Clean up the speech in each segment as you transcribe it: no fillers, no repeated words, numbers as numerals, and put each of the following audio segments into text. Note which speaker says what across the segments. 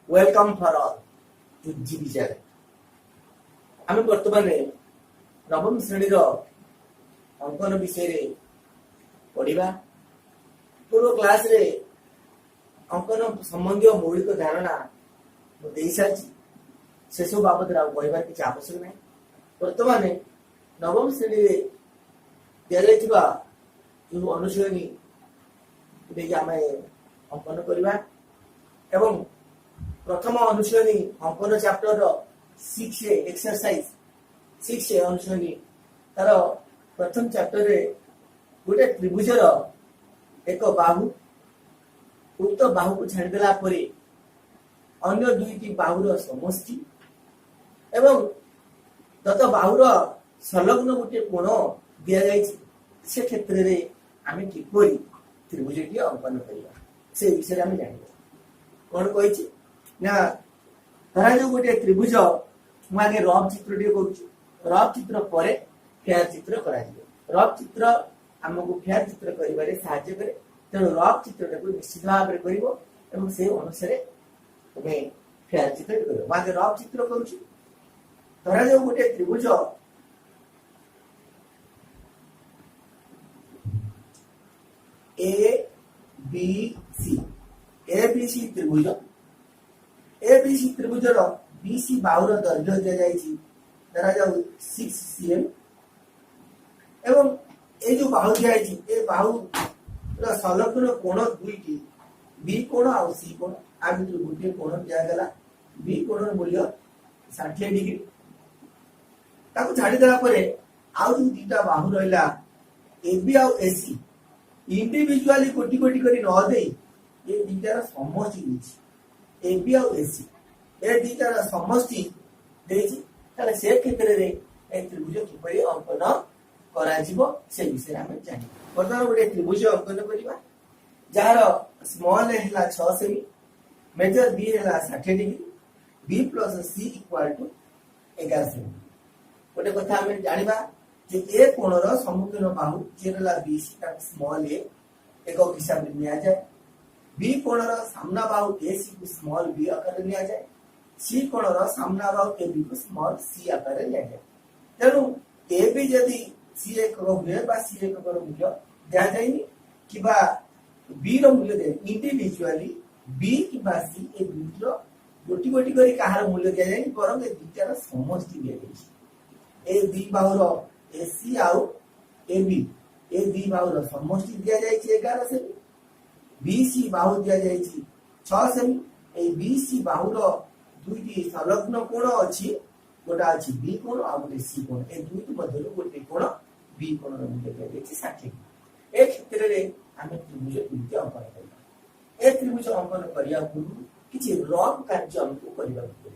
Speaker 1: Welcome for all to जी विचार। आम बर्तमान नवम श्रेणी अंकन विषय पढ़ा। पूर्व क्लास रे अंकन संबंधी मौलिक धारणा दे सारी से सब बाबद कहबार किसी आवश्यक ना। बर्तमान नवम श्रेणी दि जो अनुशीलनी आम अंकन करवा एवं प्रथम अनुशीलनी अंकन चैप्टर 6 एक्सरसाइज 6 अनुशीलनी तार प्रथम चैप्टर रे गोटे त्रिभुजर एक बाहु उक्त बाहु को छाड़देला परे अन्य दुईटी बाहुर समष्टि एवं तत बाहुर संलग्न गोटे कोण दि जाए से क्षेत्र रे आमे किपरि त्रिभुजटी अंकन करबा से विषय आमे जानिबा। कोन कहिछि ना धरा जो गोटे त्रिभुज मु आगे रफ चित्र टे करूछि। रफ चित्र परे फेयर चित्र करा जिवो। रफ चित्र हमको फेयर चित्र करिबारे सहायता करे। तेणु रफ चित्रटा को निश्चित भाव में करिवो एवं से अनुसार तुमे फेयर चित्र करिवो। आगे रफ चित्र करूछि। धरा जो गोटे त्रिभुज ए बी सी त्रिभुज एबीसी त्रिभुजर बीसी बाहुर दैर्घ्य दि जाइछि धरा जाऊ 6 cm एवं ए जो बाहु दि जाइछि ए बाहु र संलग्न कोण दुईटी बी कोण और सी कोण आ भितर गोटे कोण दिया गला बी कोणर मूल्य 60 डिग्री ताको छाडी देला परे आउ जो दीटा बाहु रहला एबी और एसी इंडिविजुअली कोटी कोटी करी न देई ए दीटार समष्टि दिछि एबी और एसी ए दीटार समष्टि देछि ताले से क्षेत्र रे ए त्रिभुज किपरि अंकन करा जिवो से विषय हम जानि। वर्तमान गोटे त्रिभुज अंकन करिबा जार स्मॉल ए हला 6 सेमी मेजर बी हला 60 degree B plus C equal to 11 cm. गोटे कथा हम जानिबा जे ए कोणर सम्मुखीन बाहु जेरला बीसी ता स्मॉल ए एक हिसाब में लिया जाए। बी कोणर सामना बाहु एसी को स्मॉल बी आकार लिया जाए। सी कोणर सामना बाहु ए बी को स्मॉल सी आकार लिया जाए। तेणु ए बी यदि सी एक हुए बा सी एक मूल्य दिया जाएनी कि बा बी रो मूल्य दे इंडिविजुअली बी कि बा सी ए बी रो गोटी गोटी करी कहार मूल्य दिया जाएनी परम ए दुईटार समष्टि दिया जाए। ए दी बाहुर एसी आउ ए बी ए दी बाहुर समष्टि दिया जाए 11 सेमी बीसी बाहु दिया जाए 6 सेमी। ए बीसी बाहुर दुईटी संलग्न कोण अछि गोटा अछि बी कोण आ गोटे सी कोण ए दुईटी मध्य गोटे कोण बी कोण रो मूल्य दिया जाए 60। ए क्षेत्र रे आमे त्रिभुज दुईटी अंकन करबा। ए त्रिभुज अंकन करिया पूर्व किछि रफ कार्य हमको करिबा पड़िबो।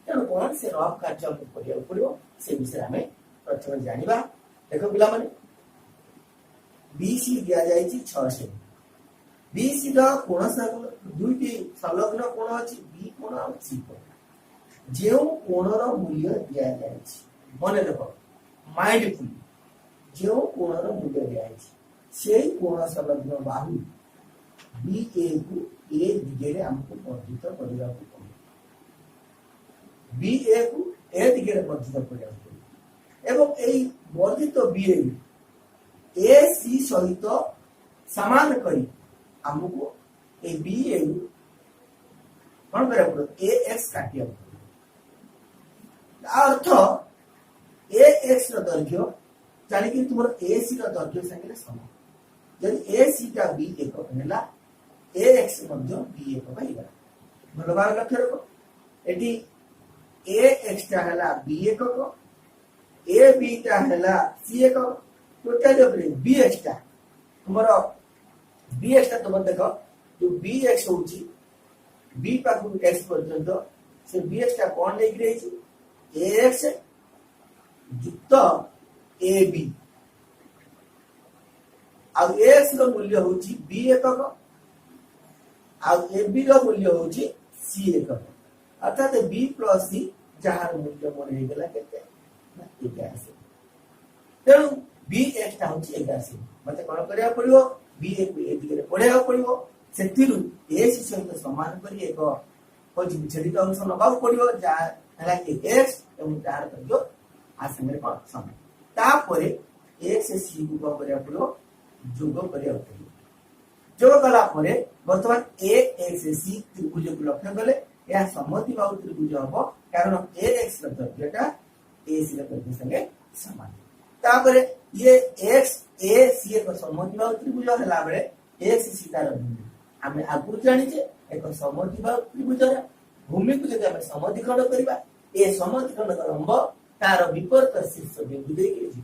Speaker 1: तेणु कोन से रफ कार्य हमको करिया पड़िबो से विषय आमे प्रथम जानिबा। देखो पिला माने बीसी दिया जाए 6 सेमी बीसी दा कोण दुईटी संलग्न कोण अछि बी कोण और सी कोण जेउ कोणर मूल्य दिया जाए मने देखो माइंडफुल जेउ कोणर मूल्य दिया जाए सेही कोण संलग्न बाहु बी ए को ए दिगे रे हमको वर्धित करिया पड़िबो। बी ए को ए दिगे रे वर्धित करिया पड़िबो एवं एई वर्धित बी ए सी सहित समान करी हमको ए बी ए कौन करा पड़ो ए एक्स काटिया अर्थ ए एक्स रो दैर्घ्य जानि कि तुमर ए सी रो दैर्घ्य संगे समान यदि ए सी का बी एक हेला ए एक्स मध्य बी एक भाईला भलो बार लक्ष्य रखो एटी ए एक्स ता हेला बी एक को ए बी ता हेला सी एक टोटल जो बी एक्स ता तुमरो बी एक्स ता तुम देखो जो बी एक्स होची बी पाखु एक्स पर्यंत से बी एक्स ता कोन ले रही ए एक्स युक्त ए बी आ एक्स रो मूल्य होची बी एकक आ ए बी रो मूल्य होची सी एकक अर्थात बी प्लस सी जहार मूल्य मन हे गेला केते ना 11। तेणु बी एक्स ता होची 11 मते कोन करिया पड़ियो बी ए को ए दिगरे पढ़ेया पड़ियो सेतिरु ए सी सहित समान करी एक होची छेडिक अंश नबाउ पड़िबो जा हला कि x एवं जार दर्जो आ संगे कोन समान तापरे x c को करिया पड़ो जोग करिया पड़ो जोग कला परे वर्तमान a x c त्रिभुज को लक्ष्य कले या समद्विबाहु त्रिभुज हबो कारण ax ର दर्जटा ac ର दर्ज संगे समान तापरे ये x a c एक समद्विबाहु त्रिभुज हला बेले x c तार हमें आगु जानि जे एक समद्विबाहु त्रिभुजर भूमि को जदि हम समद्विखंड करिबा ए समद्विखंड लंब तार विपरीत शीर्ष बिंदु दे के जी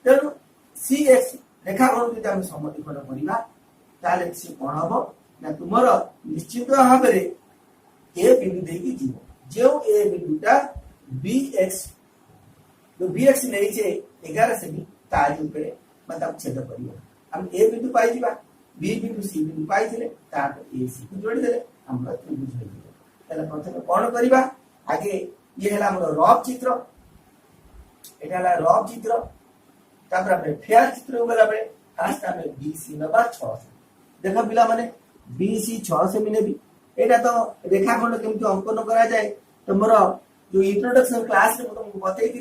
Speaker 1: तेनु cx रेखाखंड जदि हम समद्विखंड करिबा ताले से कोन हबो ना तुमर निश्चित भाबरे ए बिंदु दे के जीवो जो ए बिंदुटा bx तो bx नै जे 11 सेमी तारी ऊपर मतलब छेद करियो हम ए बिंदु पाई जीवा बी बिंदु सी बिंदु पाई थिले तार ए सी को जोड़ी देले हमरा त्रिभुज हो जीवो तले प्रथम कोन करिबा आगे ये हला हमर रफ चित्र एटा हला रफ चित्र तापर हम फेयर चित्र गला बेले फास्ट हम बीसी नबा 6 देखो पिला माने बीसी 6 सेमी नेबी एटा तो रेखाखंड केमति अंकन करा जाए तमरो जो इंट्रोडक्शन क्लास रे म तुमको बतै दी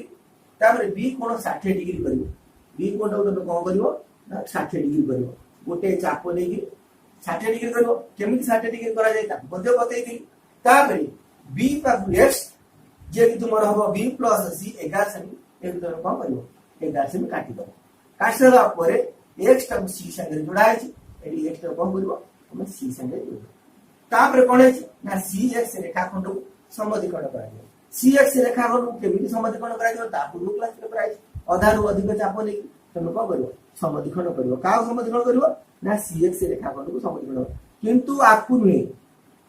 Speaker 1: तापर बी कोण 60 डिग्री करिवो बी कोण तो कोन करिवो ना 60 डिग्री करिवो गोटे चाप नेगी 60 डिग्री करिवो केमति 60 डिग्री करा जाए ता बदे बतै दी तापर बी पर x जे कि तुमरो हबो b + c 11 सेमी एक तो कोन करिवो 11 सेमी काटी दो काटला परे x टा c संगे जोड़ाय छी एडी x टा कोन करिवो हम c संगे जोड़ो तापर कोन है ना cx रेखाखंड को समद्विखंड करा जाय cx रेखाखंड को केमिति समद्विखंड करा जाय ता पूर्व क्लास रे कराय आधा रु अधिक चाप नै तमे को करिवो समद्विखंड करिवो का समद्विखंड करिवो ना cx रेखाखंड को समद्विखंड किंतु आकु नै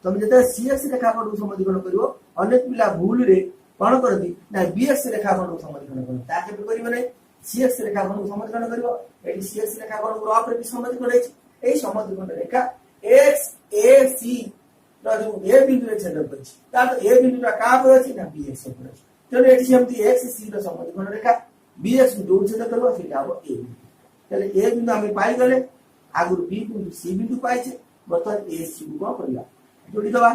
Speaker 1: तमे जते cx रेखाखंड को समद्विखंड करिवो अनेक पिला भूल रे कोन करदी ना bx रेखाखंड को समद्विखंड करिवो ता के करिवो नै cx रेखाखंड को समद्विखंड करिवो एडी cx रेखाखंड को रफ रे भी समद्विखंड है ए समद्विखंड रेखा x a c रो जो a बिंदु रे छेद करछि ता तो a बिंदु रा का पर अछि ना bx पर अछि तो एठी हमती x c रो समद्विखंड रेखा bx को जोड़ छेद करबो से आबो a तले a बिंदु हम पाई गले आगुर b बिंदु c बिंदु पाई छे बर्तन a c को करिया जोड़ी दबा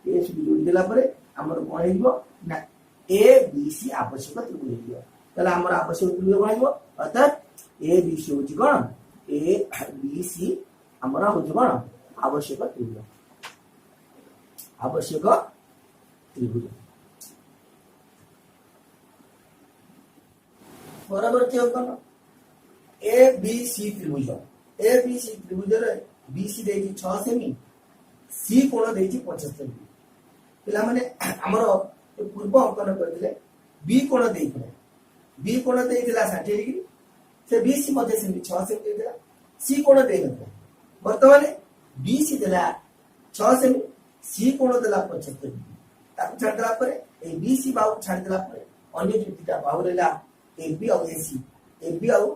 Speaker 1: a c जोड़ी देला परे हमर कोन हेबो ना a b c आवश्यक त्रिभुज हेबो तले हमर आवश्यक त्रिभुज बनइबो अर्थात a b c होची कोन a b c हमरा होची कोन आवश्यक त्रिभुज परवर्ती कोन a b c त्रिभुज रे b c देची 6 सेमी c कोण देची 75 सेमी पिला माने हमरो पूर्व अंकन करथिले b कोण देइथिले b कोण देइथिला 60 डिग्री से b c मध्ये सेमी 6 सेमी देइथिला c कोण देइनथला वर्तमान b c देला 6 सेमी c कोण देला 75 डिग्री ताकू छाड़ देला परे ए b c बाहु छाड़ देला परे अन्य जुतिटा बाहु रेला ab और ac और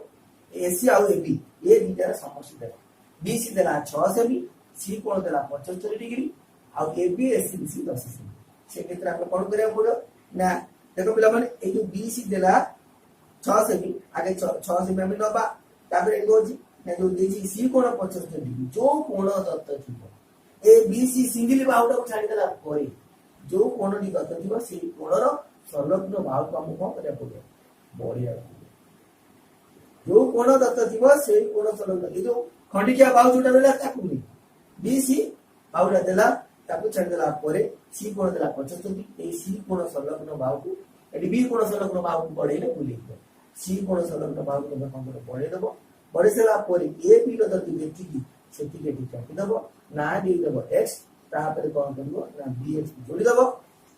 Speaker 1: ac और ab ये दुटा समष्टि देला b c देला 6 सेमी c कोण देला 75 डिग्री और ab ac c 10 सेमी से क्षेत्र हम कोन करिया पड़ो ना देखो पिला माने ए जो b c देला 6 सेमी आगे 6 सेमी हम नबा तापर ए गोजी ना जो देजी c कोण 75 डिग्री जो कोण दत्त थिबो ए बी सी सिंगली बाहुटा को छाड़ी देला परे जो कोण डी दत्त थिबो से कोणर संलग्न बाहु को हम कोन करिया पड़ो बढ़िया जो कोण दत्त थिबो से कोण संलग्न ए जो खंडिकिया बाहु जोटा देला ताकू नहीं बी सी बाहुटा देला ताकू छाड़ी देला परे सी कोण देला 75 डिग्री ए सी कोण संलग्न बाहु को एडी बी कोण संलग्न बाहु को बढ़ेले बुली सी कोण संलग्न बाहु को हम बढ़े देबो बढ़े सेला परे ए बी रो दत्त जेतिकी सेतिके डी काटी देबो ना दी देबो x तापर कोन करबो ना bx जोड़ी देबो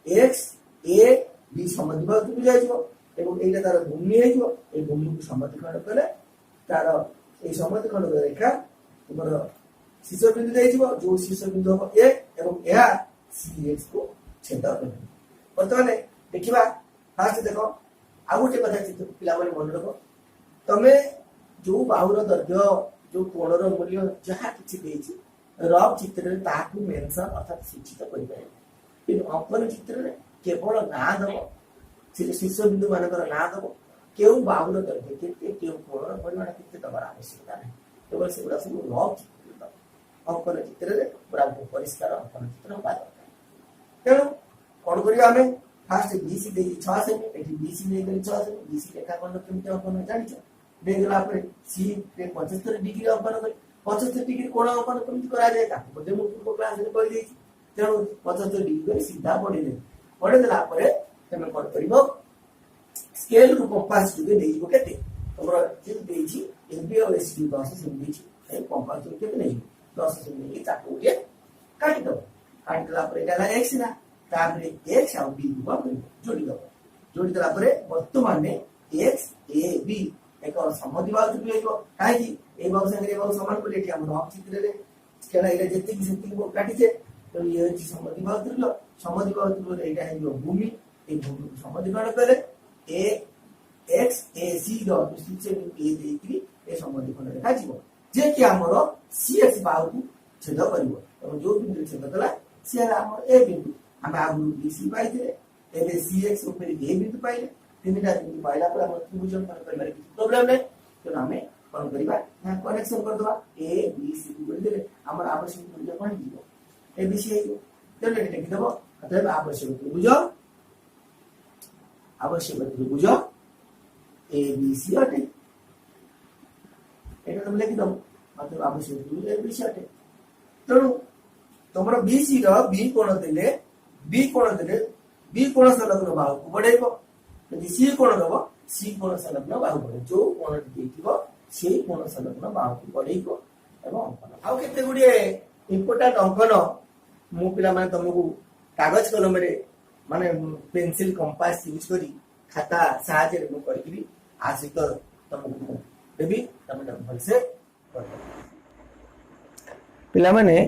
Speaker 1: x a b समद्विबाहु त्रिभुज जाइबो एवं एटा तार भूमि हेइबो ए भूमि को समद्विखंड कले तार ए समद्विखंड रेखा तुमर शीर्ष बिंदु जाइबो जो शीर्ष बिंदु हो a एवं यह cx को छेद करबो वर्तमान देखिबा फास्ट देखो आ गोटे कथा चित्र पिला माने मन रखो तमे जो बाहुर दैर्घ्य जो कोणर मूल्य जहा किछि देछि रफ चित्र रे ताकू मेंशन अर्थात सूचित करि पाए इन अंकन चित्र रे केवल ना दबो से शीर्ष बिंदु मानकर ना दबो केउ बाहुर दैर्घ्य केते केउ कोणर परिमाण केते दबार आवश्यकता नै केवल सेगुडा सब रफ चित्र अंकन चित्र रे पूरा परिष्कार अंकन चित्र बा दरकार तेणु कौन करिया हमें फास्ट बीसी दे 6 सेमी एठी बीसी नै कर 6 सेमी बीसी रेखा खंड केमते अंकन जानि छ दे गला पर सी के 75 डिग्री अंकन कर 75 डिग्री कोण अंकन केमते करा जाय ता बदे मु पूर्व क्लास रे कहि देछि तेणु 75 डिग्री कर सीधा पड़े देला पर तमे कोन करिवो स्केल रू कंपास जुगे देइ को केते तमरो जे देछि एबी और एसडी 10 सेमी देछि ए कंपास जुगे केते नै 10 सेमी के चाकू के काटि दो काटि देला पर एला x ना तापरे x और b को जोड़ी देला पर वर्तमान x a b एक समद्विबाहु त्रिभुज हेबो काहे कि ए बाहु संगे ए बाहु समान को लेके हम रफ चित्र रे केला इले जति कि सेति को काटि छे तो ये अछि समद्विबाहु त्रिभुज एटा हेबो भूमि ए भूमि को समद्विकरण करे a x a c रो निश्चित ए देकरी ए समद्विकरण रेखा जीवो जे कि हमरो cx बाहु को छेद करबो तो जो बिंदु छेद कला से हमर ए बिंदु हम आगु bc पाइते एबे cx ऊपर ए बिंदु पाइले तीनटा बिंदु पाइला पर हम त्रिभुजन पर करबार कि प्रॉब्लम नै तो हमें कोन करबा ना कनेक्शन कर दबा a b c को देले हमर आवश्यक त्रिभुज कोन दिबो a b c हेबो तो लेट लिख दबो अतएव आवश्यक त्रिभुज a b c अटे एटा तुम लिख दम अतएव आवश्यक त्रिभुज a b c अटे तेणु तुमर bc रो b कोण देले b कोण संलग्न बाहु को बढ़ाइबो यदि सी कोण दबो सी कोण संलग्न बाहु बढ़े जो कोण देथिबो से कोण संलग्न बाहु को बढ़ाइबो एवं अंकन आउ केते गुडी इंपोर्टेंट अंकन मु पिला माने तुमको कागज कलम रे माने पेंसिल कंपास यूज करी खाता साहाय्य रे करबी आसित तुमको देबी तमे भल से कर पिला माने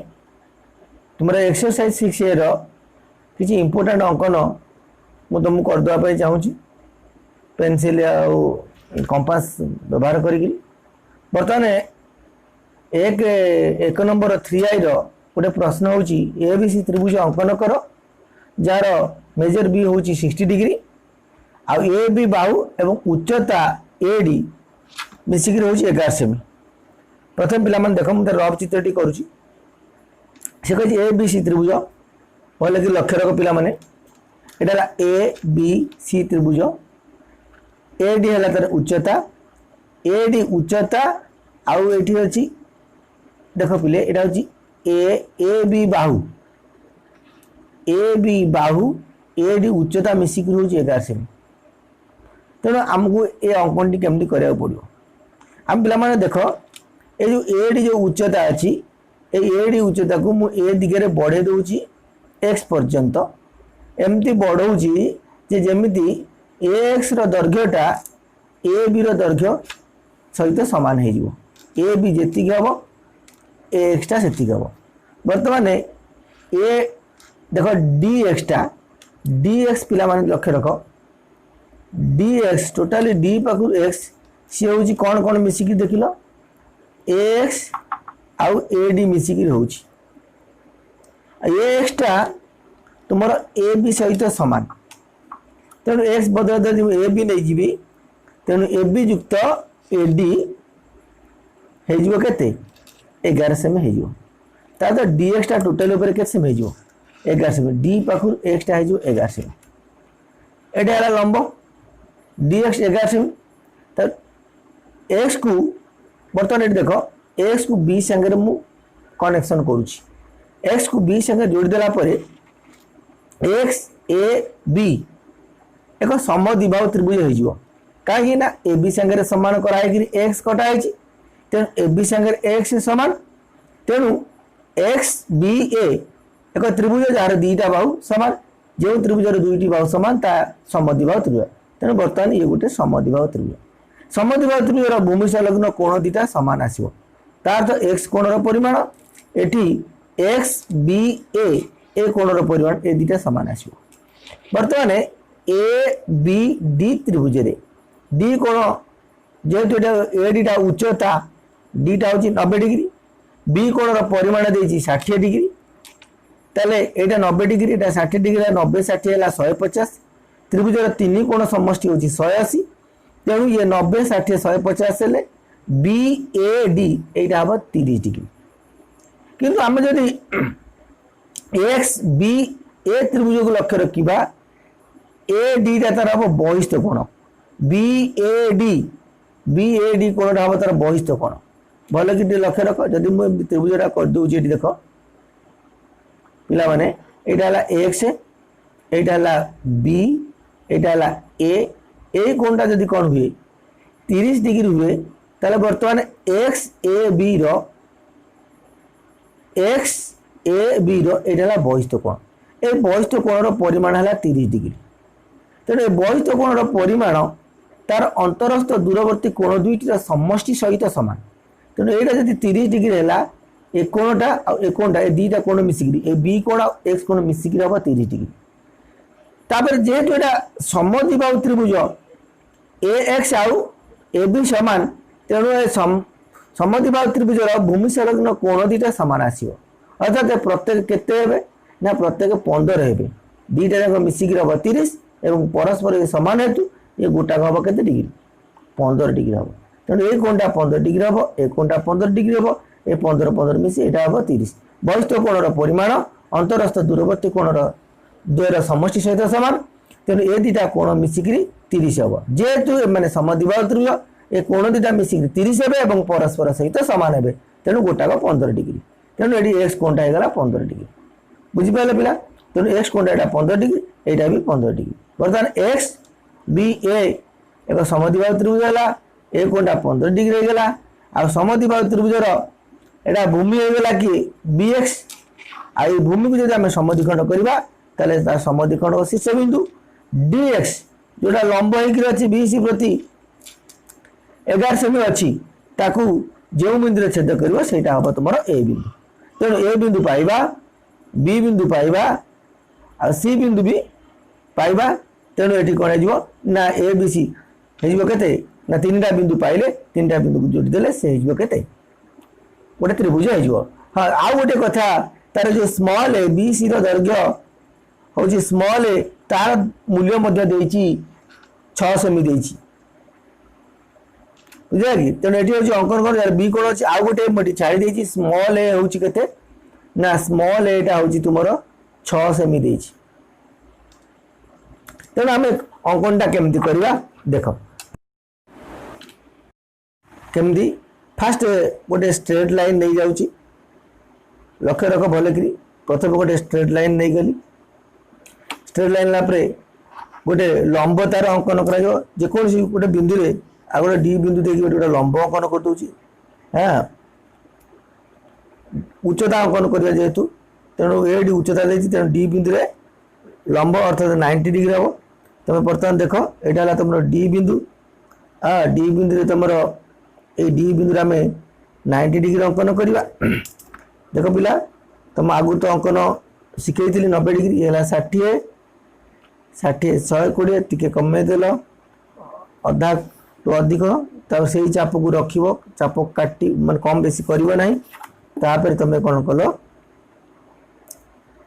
Speaker 1: तुमरा एक्सरसाइज 6 रो किछि इंपोर्टेंट अंकन मु तुमको कर दवा पे चाहूची पेंसिल कंपास व्यवहार करी बर्तमान एक नंबर 3i रो गोटे प्रश्न होची एबीसी त्रिभुज अंकन कर जार मेजर बी होची 60 डिग्री आ ए बी बाहु एवं उच्चता एडी मिसिक होची 11 सेमी प्रथम पिला मन देखो मु रफ चित्रटी करूची से कहि एबीसी त्रिभुज बोले कि लक्ष्य रख पिला माने एटा ए बी सी त्रिभुज एडी हला तर उच्चता एडी उच्चता आउ एठी अछि देखो पिले एटा अछि ए बी बाहु एडी उच्चता मिसिक होछि 11 सेमी तेणु हमको ए अंकनटी केमती करिया पड़ियो हम पिला माने देखो ए जो एडी जो उच्चता अछि ए एडी उच्चता को मु ए दिगरे बढ़े दोछि x पर्यंत एमती बढ़ौची जे जेमिति x रो दैर्घ्यटा ए बी रो दैर्घ्य सहित समान हे जिवो ए बी जेति हबो x टा सेति हबो वर्तमान ए देखो dx पिला माने लक्ष्य रखो dx टोटली d पाखु x सी होची कोन मिसिकी देखिलो x आउ ad मिसिकी होची x टा तुमर ए बी सहित समान तेणु एक्स बदल ए बी नहीं जीवी तेणु ए बी युक्त ए डी हो केते 11 सेमी हो तो डी एक्स टा टोटल ऊपर के सेमी हो 11 सेमी डी पाखु एक्स टा हो 11 सेमी एटा है लंब डी एक्स 11 सेमी तो एक्स को बर्तमान ये देखो एक्स को बी संगे मु कनेक्शन करूची एक्स को बी संगे जोड़ देला परे एक्स ए बी एक समद्विबाहु त्रिभुज हो जिवो काहे ना ए बी संगे समान कराय कि एक्स कटा है तेणु ए बी संगे एक्स समान तेणु एक्स बी ए एक त्रिभुज जार दुईटा बाहु समान जो त्रिभुजर दुईटी बाहु समान ता समद्विबाहु त्रिभुज तेणु बर्तमान ये गोटे समद्विबाहु त्रिभुजर भूमि संलग्न कोण दीटा समान आसीबो तार तो एक्स कोणर परिमाण एठी एक्स बी ए कोणर परिमाण ए दीटा समान आसीबो बर्तमान ए बी डी त्रिभुज रे डी कोण जेहेतु ए डीटा उच्चता डीटा होची 90 डिग्री बी कोणर परिमाण देछि 60 डिग्री ताले एटा 90 डिग्री एटा 60 डिग्री 90 60 हला 150 त्रिभुजर तीन कोण समष्टि होची 180 तेणु ये 90 60 150 हेले बी ए डी एटा हम 30 डिग्री किंतु हम जदि एक्स बी
Speaker 2: ए त्रिभुज को लक्ष्य रखा ए डी टा तार हम बहिस्थ कोण बी ए डी कोण हम तार बहिस्थ कोण भल कि लक्ष्य रख जदि मुझे त्रिभुजा कर दूसरी देख पिला माने एटा हला एक्स एटा हला बी एटा हला ए कोणटा जदि कौन हुए 30 डिग्री हुए ताले वर्तमान एक्स ए बी रो एटा हला बहिस्थ कोण ए बहिस्थ कोण रो परिमाण हला 30 डिग्री तेणु बहिस्थ कोण रो परिमाण तार अंतरस्थ दूरवर्ती कोण दुईटी समष्टि सहित समान तेणु एटा जदि 30 डिग्री है ए कोणटा ए कोणटा ए दुईटा कोण मिसिकी ए बी कोण एक्स कोण मिसिकी हम 30 डिग्री तापर जेहेतु एटा समद्विबाहु त्रिभुज ए एक्स आउ ए बी समान तेणु ए समद्विबाहु त्रिभुज भूमि संलग्न कोण दुईटा समान आसीबो अर्थात प्रत्येक केते हेबे ना प्रत्येक 15 हेबे दुईटा जाक मिसिकी हम 30 एवं परस्पर समान हेतु ये गोटा हम केते डिग्री 15 डिग्री हम तेणु ए कोणटा 15 डिग्री हम ए कोणटा 15 डिग्री हम ए 15 मिसी एटा हम 30 बहिस्थ कोणर परिमाण अंतरस्थ दूरवर्ती कोणर द्वयर समष्टि सहित समान तेणु ए दुईटा कोण मिसिकी 30 हम जेहेतु माने समद्विबाहु त्रिभुज ए कोण दुईटा मिसिकी 30 हेबे एवं परस्पर सहित समान हेबे तेणु गोटाक 15 डिग्री तेणु एटी एक्स कोणटा हेगला 15 डिग्री बुझी पाइले पिला तेणु एक्स कोणटा एटा 15 डिग्री एटा भी 15 डिग्री बर्तमान एक्स बी ए एक समद्विबाहु त्रिभुज है ए कोणटा 15 डिग्री हेगला आ समद्विबाहु त्रिभुजर एटा भूमि हेगला कि बी एक्स आ भूमि को जब आम समद्विखंड करवा ताले समद्विखंड शीर्ष बिंदु डी एक्स जोटा लंब होकर अच्छी बी सी प्रति 11 सेमी अच्छी ताकू जो बिंदु छेद कर हम तुम ए बिंदु तेणु ए बिंदु पाइबा बी बिंदु पाइबा आ सी बिंदु भी पाइबा तेणु ये कौन हो ना ए बी सी होते ना 3टा बिंदु पाइले 3टा बिंदु को जोड़ी देले से होते गोटे त्रिभुज हो हाँ आउ गोटे कथा तार जो स्मॉल ए बी सी दैर्घ्य हूँ स्मॉल ए तार मूल्य मध्य 6 सेमी बुझे कि तेणु ये हूँ अंकन कर बी कौन अच्छी आउ गोटे छाड़ी स्मॉल ए हूँ के ना स्मॉल एटा हूँ तुम 6 सेमी तेणु आम अंकनटा केमती करवा देख केमती फास्ट गोटे स्ट्रेट लाइन नहीं जाऊँगी लक्ष्य रख भल कि प्रथम गोटे स्ट्रेट लाइन नहीं गली स्ट्रेट लाइन गोटे लंब तार अंकन कर जेकोसी गोटे बिंदु रे आ गोटे डी बिंदु देखिए गोटे लंब अंकन कर दूसरी हाँ उच्चता अंकन करवा जेहेतु तेणु ए डी उच्चता देती तेणु डी बिंदु रे लंब अर्थात 90 डिग्री हम तुम बर्तमान देख यहाँ तुम डी बिंदु हाँ डी बिंदु तुम ये डी बिंदु आम 90 डिग्री अंकन करवा देख पिला तुम आगु तो अंकन शिखई 90 डिग्री है 60 120 टी कमेदेल अधा तो अधिक तब से चाप को रख चाप काटी मान कम बेसी करना तापर तुम कौन कल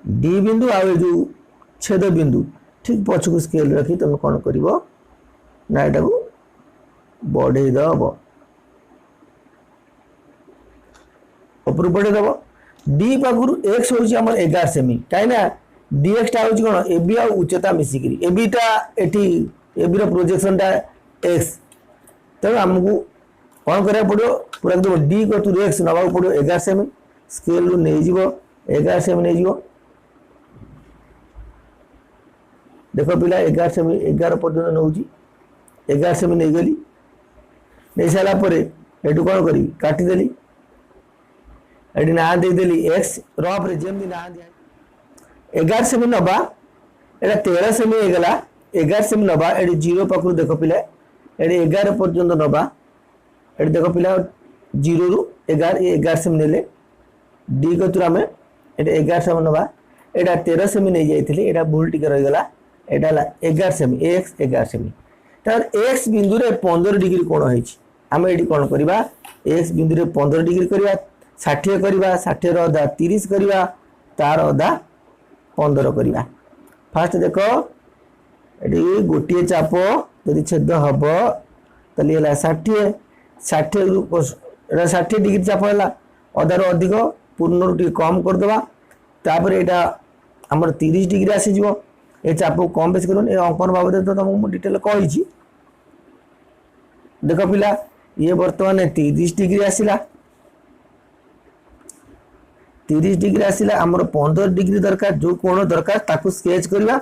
Speaker 2: डी बिंदु आ जो छेद बिंदु ठीक पछ को स्केल रखी तुम कौन कर ना यहाँ को बढ़े दब ऊपर बढ़े दब डी पाखु एक्स हूँ आम 11 सेमी कहीं डी एक्स टा हूँ कौन A B uh उच्चता मिसिकी A B टा ए बी प्रोजेक्शन टा एक्स तेणु आमको कौन करा पड़ो पूरा एकदम डी को तू एक्स नवा पड़ो 11 सेमी स्केल रू नहीं 11 सेमी नहीं देख पिला 11 सेमी 11 पर्यटन नौ 11 सेमी नहीं गली नहीं सारापर ये कौन करी काटिदेली ये ना देदेली एक्स रफ जमी ना दिया 11 सेमी नवा यहाँ 13 सेमी होगला 11 सेमी नवा ये 0 पाखु देख पिला ये 11 पर्यटन नवा ये देख पिला 0 रू 11 सेमी ने डी कतुर आम ये 11 सेमी नवा यहाँ 13 सेमी नहीं जाइए यहाँ भूल टी रहीगला यहाँ 11 सेमी एक्स 11 सेमी तर एक्स बिंदु 15 डिग्री कोण है आम ये कौन करवा एक्स बिंदु 15 डिग्री करवा 60 करवा 60 अधा 30 करवा तार अधा 15 करवा फास्ट देख ये गोटे चाप यदि छेद हम तो 60 डिग्री चाप है अधार अधिक पूर्ण टी कम करदे तापर यहाँ आमर 30 डिग्री आसीज ए चाप को कम बेस कर अंकन बाबद तो तुमको डिटेल कही देख पिला ये बर्तमान 30 डिग्री आसला 30 डिग्री आसला आमर 15 डिग्री दरकार जो कोण दरकार ताकू स्केच करवा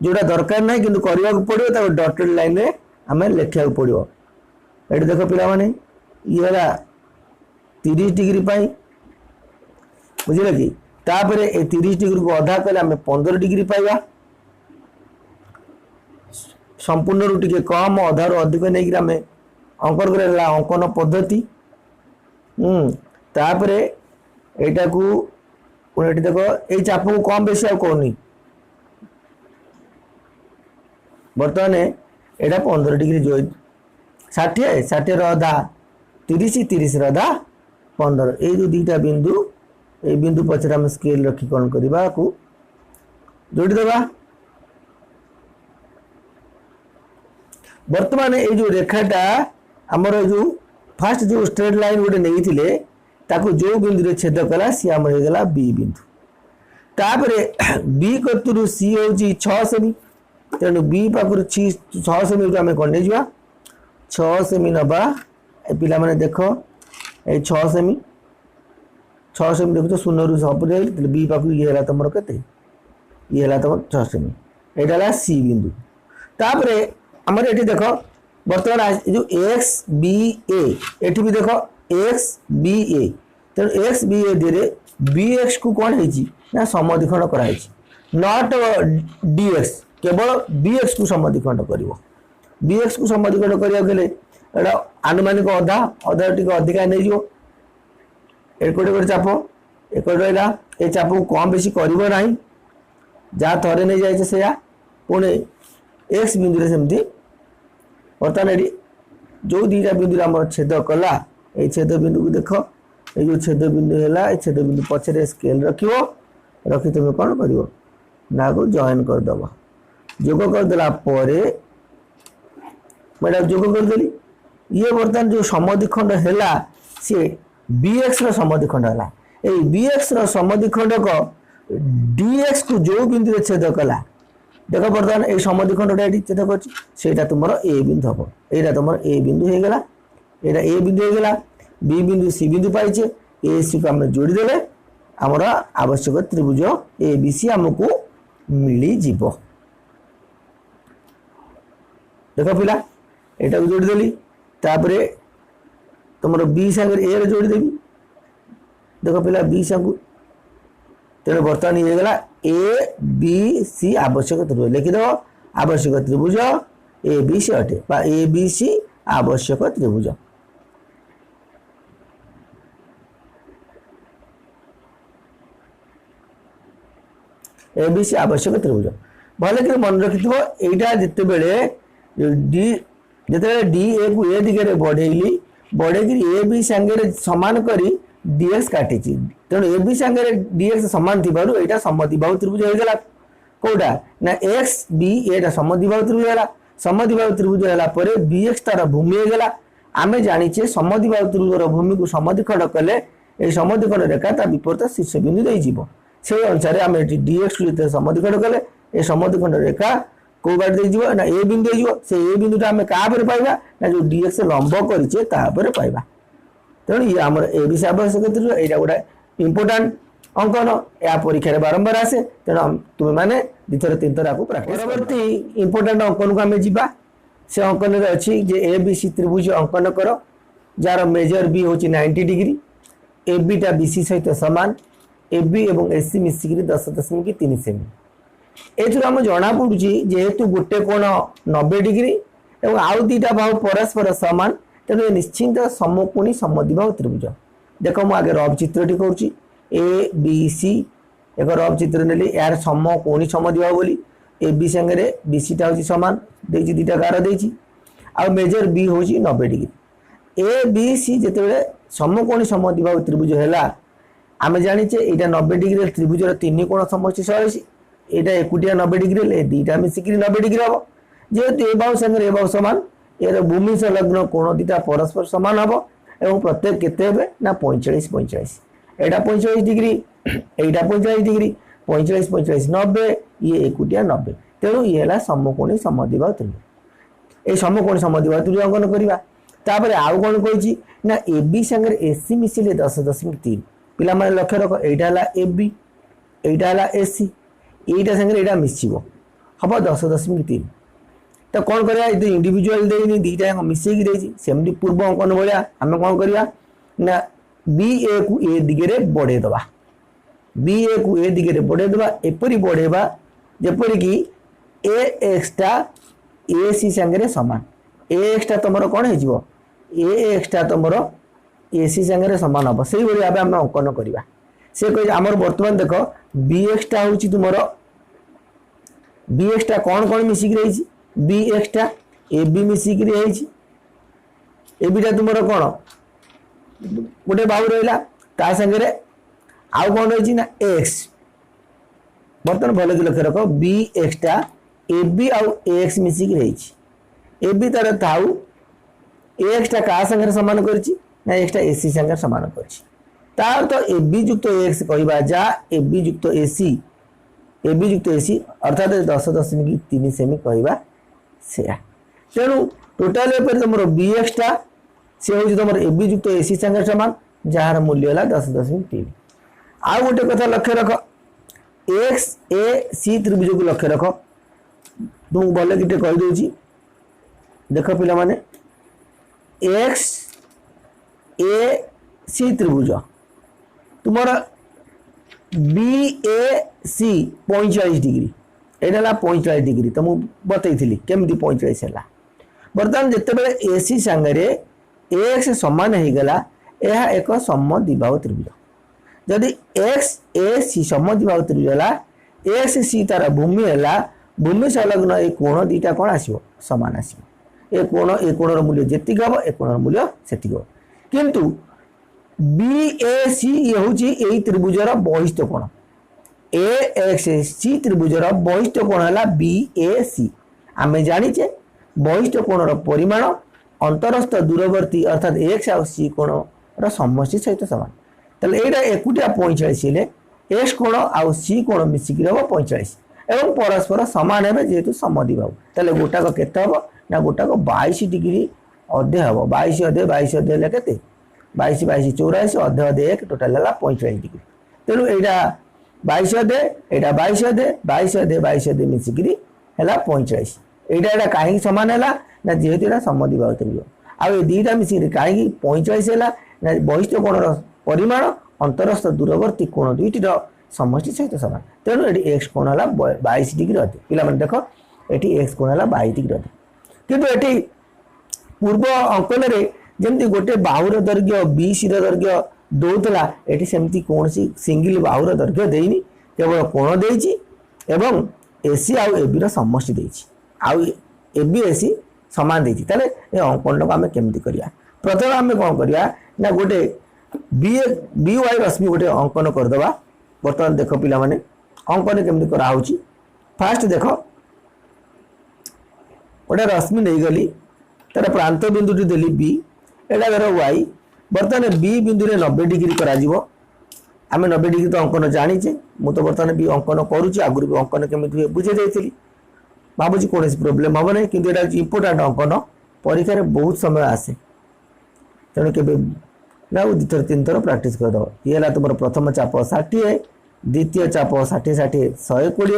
Speaker 2: जोटा दरकार ना कि करने को पड़ो डटेड लाइन रे आम लिखा पड़ो ये देख पिला माने ये 30 डिग्री बुझे कि तापर ए 30 डिग्री को अधा कले आम 15 डिग्री पाइबा संपूर्ण रू टे कम अधार अधिक नहीं आम अंकन कर अंकन पद्धति तापर एटा को देख ये चाप को कम बेसी आ कहनी बर्तमान यहाँ 15 डिग्री जो 60 अधा 30 अधा 15 ये जो दीटा बिंदु ये बिंदु पचर आम स्केल रखी कौन करवा को जोड़ी देवा बर्तमान ये जो रेखाटा आमर जो फास्ट जो स्ट्रेट लाइन गोटे नहीं ताको जो बिंदु रे छेद कला सी आमर हो गला बी बिंदु तापर बी कतुरु सी होची 6 सेमी तेणु बी पाखर 6 सेमी आम कौन नहीं जा 6 सेमी नबा पिला माने देख ये 6 सेमी देखो शून्य रु सब बी पाखर ये है तुम के ये है तुम 6 सेमी यहाँ सी बिंदु तापर आमर ये देख बर्तमान जो एक्स बी ए भी देख एक्स बी ए तेणु एक्स बी ए दे बी एक्स को कौन है समद्विखंड कराई नॉट डी एक्स केवल बी एक्स को समद्विखंड कर बी एक्स को समद्विखंड करा आनुमानिक अधा अधा टी अधिका नहीं एक चाप एक रहा ये चाप को कम बेसी करना जहाँ थे नहीं जाए से पुणे एक्स बिंदु सेमती बर्तमान ये जो दीटा बिंदु आम छेद कला ये छेद बिंदु को देख ये जो छेद बिंदु है छेद बिंदु पछरे स्केल रखी तुम कौन कर ना को जॉइन करदब जोग करदेला मैं जोग करदेली ये बर्तमान जो समद्विखंड है सी बीएक्स समद्विखंड है ये बीएक्स समद्विखंड को डीएक्स को जो बिंदु छेद कला देख बर्तमान ये समद्विखंड छेद कर तुम ए बिंदु हम यहाँ तुम ए बिंदु हो गला यहाँ ए बिंदु हो गला बी बिंदु सी बिंदु पाइचे ए सी को आम जोड़ीदे आमर आवश्यक त्रिभुज ए बी सी आमको मिली जीव देख पिला यहाँ जोड़ीदेली तापर तुम बी सागर ए जोड़ीदेवी देख पिला बी सागु तेणु बर्तमान ये गला ए बी सी आवश्यक त्रिभुज लिखिदेव आवश्यक त्रिभुज ए बी सी अटे ए बी सी आवश्यक त्रिभुज ए बी सी आवश्यक त्रिभुज भले कि मन रखि यहाँ जिते बड़े डी जिते डी ए को ए दिगरे बढ़ेली बढ़े ए बी सांगे समान करी डीएक्स काटी तेणु ए बी सांगे डीएक्स समान थी यहाँ समद्विबाहु त्रिभुज होगा कौटा ना एक्स बी एटा समद्विबाहु त्रिभुज है समद्विबाहु त्रिभुज है बीएक्स तार भूमि होगा आम जाचे समद्विबाहु त्रिभुज भूमि को समद्विखंड कले ये समद्विखंड रेखा ता विपरीत शीर्ष बिंदु देव से अनुसार आम डीएक्स को समद्विखंड कले ये समद्विखंड रेखा कौ बाट दे ना ए बिंदु से ए बिंदुटा आम क्या पाइबा ना जो डीएक्स लंब करे पाइबा तेणु ये आम ए बी सी आवश्यक यहाँ गोटे इम्पोर्टाट अंकन या परीक्षा बारंबार आसे तेणु तुम्हें मैंने दुथर तीन थर आपको परवर्ती इम्पोर्टाट अंकन को आम जा से अंकन अच्छी जे ए बी सी त्रिभुज अंकन कर जार मेजर बी हूँ 90 डिग्री ए बीटा बी सी सहित सामान ए बी और ए सी मिसिक 10.3 सेमी एथुर आम जना पड़ू जेहेतु गोटे कोण 90 डिग्री और आउ दीटा बाहु परस्पर सामान तेणु ये निश्चिंत समकोणी समद्विबाहु त्रिभुज देख मु आगे रफ चित्रटी करुँची ए बी सी एक रफ चित्र नेली यार समकोणी समद्विबाहु बोली A B Sange B C टा हूँ सामान देती दीटा गार देती आ मेजर बी हूँ 90 डिग्री ए बी सी जिते समकोणी समद्विबाहु त्रिभुज है आम जाचे यहाँ 90 डिग्री त्रिभुजर 3 कोण समष्टि 180 यहाँ एकुटिया 90 डिग्री दीटा मिसिक 90 डिग्री हम जेहेतु ए बाहु सांगे ए बाहु सामान यार भूमि संलग्न कोण दीटा परस्पर सामान हम और प्रत्येक केते ना 45 यहाँ 45 डिग्री यहाँ 45 डिग्री 45 45 90 ये एकुटिया 90 तेणु ये है समकोणी समद्विबाहु त्रिभुज। ये समकोणी समद्विबाहु त्रिभुज अंकन करवा तापर आउ कौन कही ना ए बी सागर एसी मिसिले 10.3 पिला माने लक्ष्य रख एटा ए बी एटा एसी एटा सागर एटा मिसिबो हम 10.3 तो कौन करा इंडिविजुअल देनी दीटा मिसेकी देछि सेमती पूर्व अंकन भाया आम कौन करवा ना बी ए को ए दिगरे बढ़े दबा बी ए को ए दिगरे बढ़े दबा एपरी बढ़ेबा जेपरि कि ए एक्सटा ए सी संगे समान ए एक्सटा तुमर कौन हो ए एक्सटा तुमर ए सी संगे समान हम से भाव आम अंकन करवा से कह आमर बर्तमान देख बी एक्सटा हूँ तुम बी एक्सटा कौन कौन मिसिक रही बी एक्सटा ए बी मिसिक ए बीटा तुम कौन गोटे बाहु रहा ता संगे आउ कौन रही ना एक्स बर्तमान भल कि लक्ष्य रख बी एक्सटा ए बी आउ एक्स मिसिक रही ए बी तार थाउ एक्सटा क्या संगे सामान कर एक्सटा ए सी संगे सामान कर तो ए बी युक्त एक्स कहवा जा ए बी युक्त ए सी अर्थात 10.3 सेमी कहवा से तेणु टोटाल तुम बी एक्सटा सी हूँ तुम ए बी युक्त ए सी संगे सामान जार मूल्य है 10.3 आउ गोटे कथा लक्ष्य रख एक्स ए सी त्रिभुज को लक्ष्य रख तुमको भले कि कहीदे देख पिला माने एक्स ए सी त्रिभुज तुमर बी ए सी 45 डिग्री एटा 45 डिग्री तो मुझे बतई केमती 45 है बर्तमान जितेबाला ए सी सांगे एक्स समान हो गला यह एक समद्विबाहु त्रिभुज जदि एक्स ए सी समद्विबाहु त्रिभुज है एक्स सी तार भूमि है भूमि संलग्न ये कोण दीटा कौन आसो सामान आसो ए कोणर मूल्य जीक हम ए कोणर मूल्य से हम किंतु बी ए सी ये हूँ यही त्रिभुजर बहिष्ठ कोण ए एक्स सी त्रिभुजर बहिष्ठ कोण है बी ए सी आम जाचे बहिष्ठ कोणर परिमाण अंतरस्थ दूरवर्ती अर्थात एक्स आ सी कोण समष्टि सहित सामान तेल यहाँ एकुटिया 45 हेले एक्स कोण आउ सी कोण मिसिक हम 45 एवं परस्पर सामान है जेहेतु समद्विबाहु तेल गोटाक केते हम ना गोटाक 22 डिग्री अधे हम 22 अधे 22 अधे है के 22 22 84 अधे अधे एक टोटाल है 45 डिग्री तेणु यहाँ 22 अधे यहाँ 22 अधे 22 अधे 22 अधे मिसिक है 45 यहाँ कहीं सामान है ना जेहेतु यहाँ समद्विबाहु त्रिभुज आउ दीटा मिसिक कहीं 45 है ना बहिष्ठ कोणर परिमाण अंतरस्थ दूरवर्ती कोण दुईटर समष्टि सहित सामान तेणु ये एक्स कोण है 22 डिग्री अधिक पिला देख ये एक्स कोण है 22 डिग्री अधिक किंतु ये पूर्व अंकन जमी गोटे बाहुर दैर्घ्य बी सी दैर्घ्य दौला ये सेमती कौन सिंगिल बाहुर दैर्घ्य देनी केवल कोण देती एवं एसी आउ एबी समष्टि देती आउ एबी एसी सामान देती ताले ये अंकन को आम केमती करवा प्रथम आम कौन करवा ना गोटे बी वाई रश्मि गोटे अंकन करदे बर्तमान देख पिला माने अंकन केमती कराऊँ फास्ट देख गोटे रश्मि नहीं गली तार प्रांत बिंदुटी देली बी एटा धर वाई बर्तमान बी बिंदु 90 डिग्री करा आम 90 डिग्री तो अंकन जानीचे मुझे बर्तमान भी अंकन करुच्ची आगुरी भी अंकन केमी बुझे जाइली भावुँ कौन प्रोब्लेम हम ना कि इम्पोर्टाट अंकन परीक्षा रे बहुत समय आसे तेणु के दुथर तीन थर प्राक्ट करदे ये तुम प्रथम चाप 60 द्वितीय चाप 60 60 120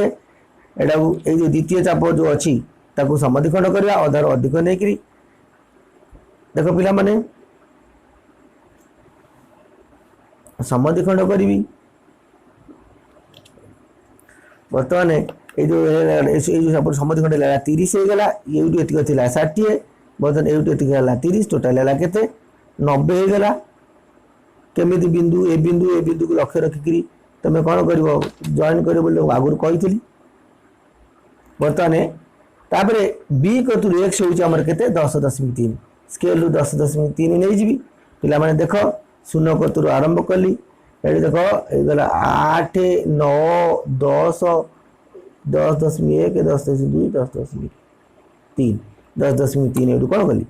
Speaker 2: एटा जो द्वितीय चाप जो अच्छी ताकू समद्विखंड करवा अधार अधिक नहीं देख पिला माने समद्विखंड करी बर्तमान ये जो समद्विखंड है 30 हो गला ये थी 60 बर्तमान ये 30 टोटाल है के 90 हो गला केमी बिंदु ए बिंदु को लक्ष्य रखिकी तुम कौन कर जॉइन कर आगुरी कही बर्तमान तापर बी कतुर एक्स हूँ के 10.3 स्केल 10.3 नहीं जी पिला माने देख शून्य कतुर आरंभ कली ये देख गला 8 9 10 10.1 10.2 10.3 10.3 ये कौन कली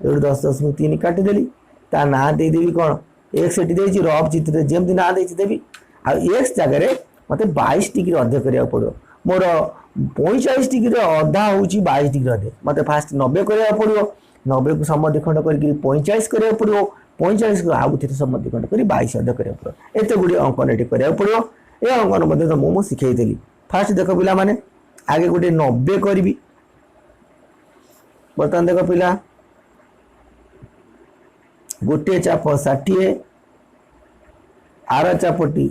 Speaker 2: ये 10.3 काटिदेली ना देदेवी कौन एक्स रफ चित्र जमी ना देवी आ एक्स जगह मत 22 डिग्री अधिक करा पड़ो मोर 45 डिग्री अधा हूँ 22 डिग्री अधिक मत फास्ट 90 करा पड़ो 90 को समद्विखंड करके 45 करा पड़ो 45 को आउ थे समद्विखंड कर 22 अधिक करा पड़ो एत गुड़ी अंकन ये करा पड़ो ये अंकन मध्य तुमको शिखेली फास्ट देख पिला माने आगे गोटे 90 करी बर्तमान देख पिला गोटे चाप 60 आर चापटी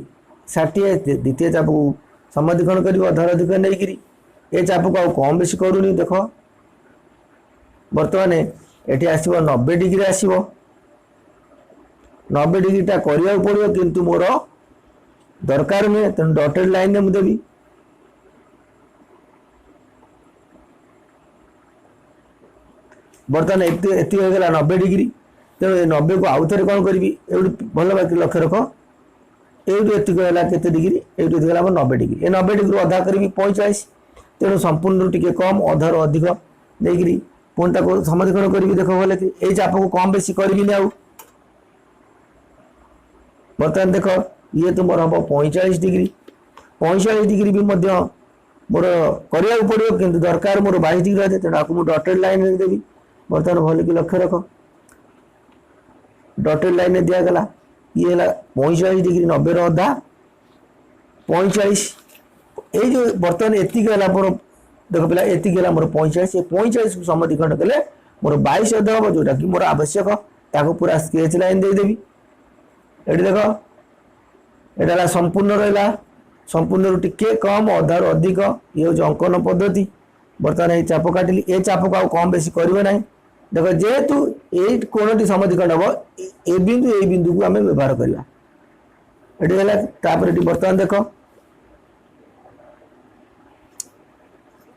Speaker 2: 60 द्वितीय चाप को समद्विखंड कर अधर अधिक नहीं ये चाप को कम बेसी करूनी देख बर्तमान ये आसो 90 डिग्री आसो 90 डिग्रीटा करने पड़ो किंतु मोर दरकार नुहे तेणु डटेड लाइन में देवी बर्तमान एति हो गला 90 डिग्री तेणु 90 को आउ थे कौन करी भल बाकी लक्ष्य रख ये डिग्री ये 90 डिग्री ये 90 डिग्री अधा करी 45 तेणु संपूर्ण टी कम अधर अधिक नहीं पुणी तक समद्विखंड करी देख भले कि ये चाप को कम बेसी करी आउ बर्तमान देख ये तो मोर हम 45 डिग्री 45 डिग्री भी मोर करा पड़ो कि दरकार मोर 22 डिग्री अच्छे तेणु आपको मुझे डटेड लाइन देवी बर्तमान भल कि लक्ष्य रख डटेड लाइन दिगला ये है 45 डिग्री 90 अधा 45 ये जो बर्तमान एति है मोर देख पिला एति है मोर 45 45 को समद्विखंड कले मोर 22 अधा हम जोटा कि मोर आवश्यक ताको पूरा स्केच लाइन देदेवी ये देख यहाँ संपूर्ण रहा संपूर्ण टिके कम अधार अधिक ये हूँ अंकन पद्धति बर्तमान ये चाप काटिली ये चाप को कम बेसी करें ना देख जेहेतु ये कोण समद्विखंड हम ए बिंदु को आम व्यवहार करवा ये बर्तमान देख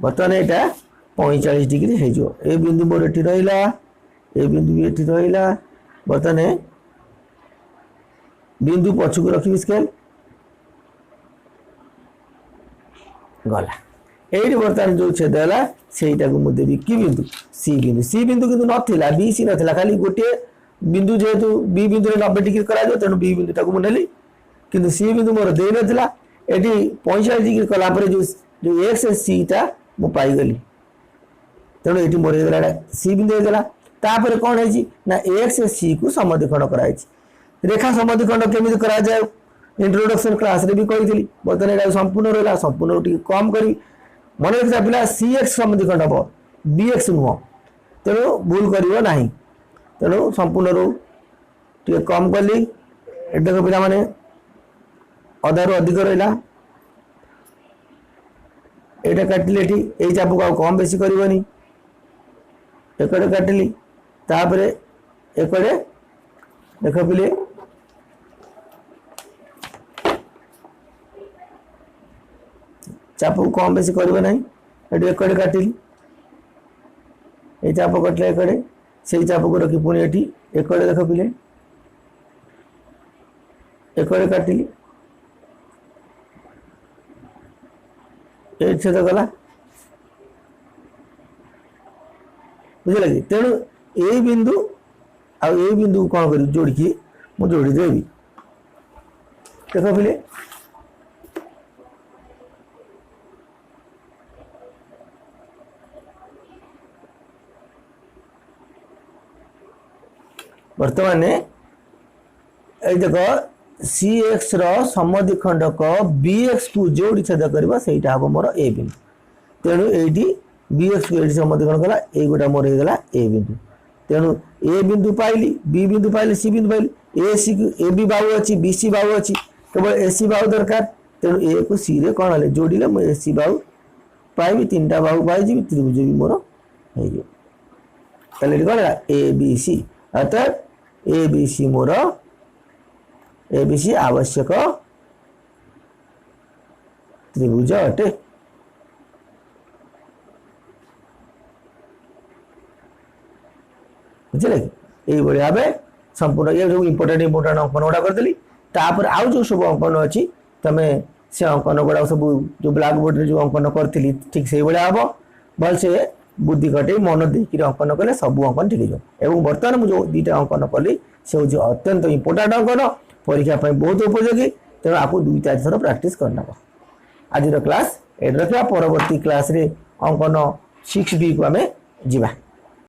Speaker 2: बर्तमान यहाँ 45 डिग्री हो बिंदु मोर ये रहा ये बिंदु भी ये रहा बर्तमान बिंदु पछक रखी स्केल गला ये बर्तमान जो छेद है सहीटा को मुझे देवी कि बिंदु सी बिंदु किंतु नाला बी सी नाला खाली गोटे बिंदु जेहेतु बी बिंदु 90 डिग्री करा तेणु बी बिंदुटा को मुझे किंतु सी बिंदु मोर दे नाला ये 45 डिग्री कलापर जो एक्स सीटा मु पाईगली तेणु ये मोर सी बिंदु होगा तापर कौन है ना एक्स सी को समद्विखंड कराई रेखा समद्विखंड केमी करा जाए इंट्रोडक्शन क्लास रे भी कही बर्तमान यहाँ संपूर्ण रहा संपूर्ण टी कम करी मन रखा पिला सी एक्स समद्विखंड हम बी एक्स नुह तेणु भूल कर ना तेणु संपूर्ण रू टी कम कली देख पिला माने अधारू अधिक रहा यहाँ काटिले ये चाप को कम बेसी करनी एकड़े काटिली तापर एकड़े देख पिले चाप को कम बेसी करें ना ये एकड़े काटिली ये चाप कटले एकड़े से चाप को रखी पुणी ये एकड़े देख पिले एकड़े काटिली ये छेद गला बुझे कि तेणु ये बिंदु आ बिंदु कौन कर जोड़ी मुझे जोड़ी देवी देख पिले बर्तमान देख सी एक्स समद्विखंडक बी एक्स को जोड़ी छेद करवा सहीटा हम मोर ए बिंदु तेणु ये बी एक्स को समद्विखंड कला ये गोटा मोर होगा ए बिंदु तेणु ए बिंदु पाइली बी बिंदु पाइली सी बिंदु पाइली ए सी ए बी बाहु अच्छी बी सी बाहु अच्छी केवल ए सी बाहु दरकार तेणु ए को सी रे कौन है जोड़े मुझे ए सी बाहु पाइबी 3टा बाहु पाई त्रिभुज भी मोर हो कौन है ए बी सी अर्थात A B C more A B C आवश्यक त्रिभुज अटे बुझे कि भाव संपूर्ण ये जो इंपोर्टेंट अंकन गुड़ा करदेली तापर आउ जो सब अंकन अच्छी तुम से अंकन गुड़ा सब जो ब्लैक बोर्ड जो अंकन करी ठीक से हम भलसे बुद्धि खटे मन देकर अंकन कले सब अंकन ठीक हो बर्तमान मुझे जो 2टा अंकन कली से हूँ अत्यंत इंपोर्टाट अंकन परीक्षा बहुत उपयोगी तेणु आपको 2-4 थर प्रैक्टिस करना। आज क्लास एड रखा, परवर्ती क्लास रे अंकन 6B को आम जीवा।